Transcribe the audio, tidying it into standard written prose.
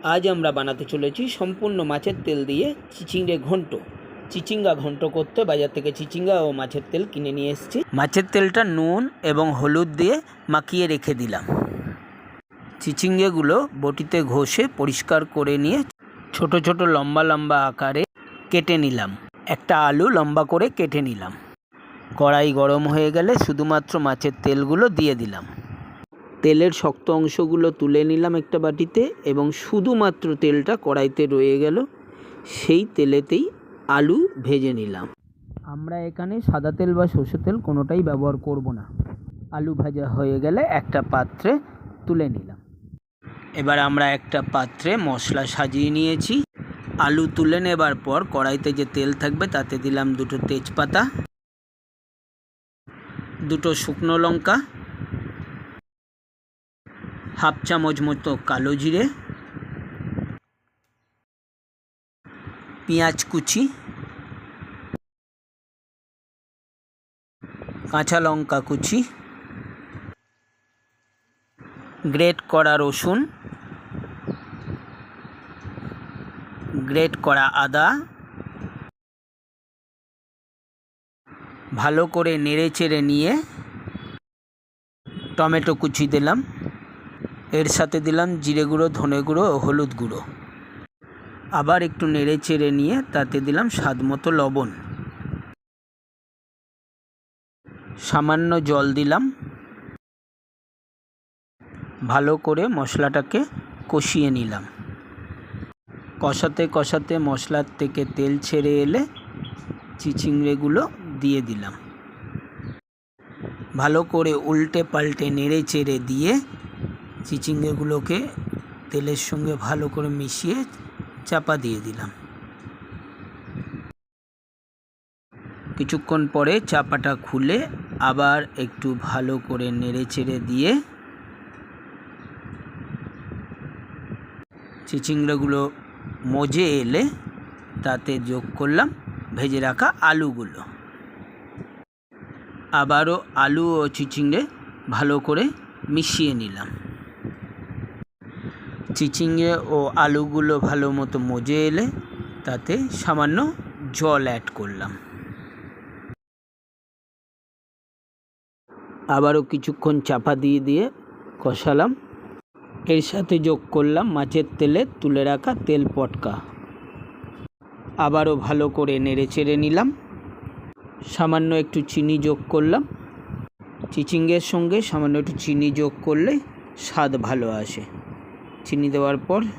আজ আমরা বানাতে চলেছি সম্পূর্ণ মাছের তেল দিয়ে চিচিঙ্গে ঘন্ট। চিচিঙ্গা ঘন্ট করতে বাজার থেকে চিচিঙ্গা ও মাছের তেল কিনে নিয়ে এসেছি। মাছের তেলটা নুন এবং হলুদ দিয়ে মাখিয়ে রেখে দিলাম। চিচিঙ্গেগুলো বটিতে ঘষে পরিষ্কার করে নিয়ে ছোট ছোট লম্বা লম্বা আকারে কেটে নিলাম। একটা আলু লম্বা করে কেটে নিলাম। কড়াই গরম হয়ে গেলে শুধুমাত্র মাছের তেলগুলো দিয়ে দিলাম। তেলের শক্ত অংশগুলো তুলে নিলাম একটা বাটিতে এবং শুধুমাত্র তেলটা কড়াইতে রয়ে গেল। সেই তেলেতেই আলু ভেজে নিলাম। আমরা এখানে সাদা তেল বা সরষের তেল কোনোটাই ব্যবহার করব না। আলু ভাজা হয়ে গেলে একটা পাত্রে তুলে নিলাম। এবার আমরা একটা পাত্রে মশলা সাজিয়ে নিয়েছি। আলু তুলে নেবার পর কড়াইতে যে তেল থাকবে তাতে দিলাম 2টো তেজপাতা, 2টো শুকনো লঙ্কা, হাফ চামচ মতো কালো জিরে, পেঁয়াজ কুচি, কাঁচা লঙ্কা কুচি, গ্রেট করা রসুন, গ্রেট করা আদা, ভালো করে নেড়ে চেড়ে নিয়ে টমেটো কুচি দিলাম। এর সাথে দিলাম জিরে গুঁড়ো, ধনে গুঁড়ো ও হলুদ গুঁড়ো। আবার একটু নেড়ে চেড়ে নিয়ে তাতে দিলাম স্বাদ মতো লবণ। সামান্য জল দিলাম। ভালো করে মশলাটাকে কষিয়ে নিলাম। কষাতে কষাতে মশলার থেকে তেল ছেড়ে এলে চিচিঙ্গেগুলো দিয়ে দিলাম। ভালো করে উল্টে পাল্টে নেড়ে চেড়ে দিয়ে চিচিঙ্গেগুলোকে তেলের সঙ্গে ভালো করে মিশিয়ে চাপা দিয়ে দিলাম। কিছুক্ষণ পরে চাপাটা খুলে আবার একটু ভালো করে নেড়ে চেড়ে দিয়ে চিচিঙ্গেগুলো মজে এলে তাতে যোগ করলাম ভেজে রাখা আলুগুলো। আবারও আলু ও চিচিঙ্গে ভালো করে মিশিয়ে নিলাম। চিচিঙ্গে ও আলুগুলো ভালো মতো মজে এলে তাতে সামান্য জল অ্যাড করলাম। আবারও কিছুক্ষণ চাপা দিয়ে দিয়ে কষালাম। এর সাথে যোগ করলাম মাছের তেলে তুলে রাখা তেল পটকা। আবারও ভালো করে নেড়ে চেড়ে নিলাম। সামান্য একটু চিনি যোগ করলাম। চিচিঙ্গের সঙ্গে সামান্য একটু চিনি যোগ করলে স্বাদ ভালো আসে। চিনি দেওয়ার পর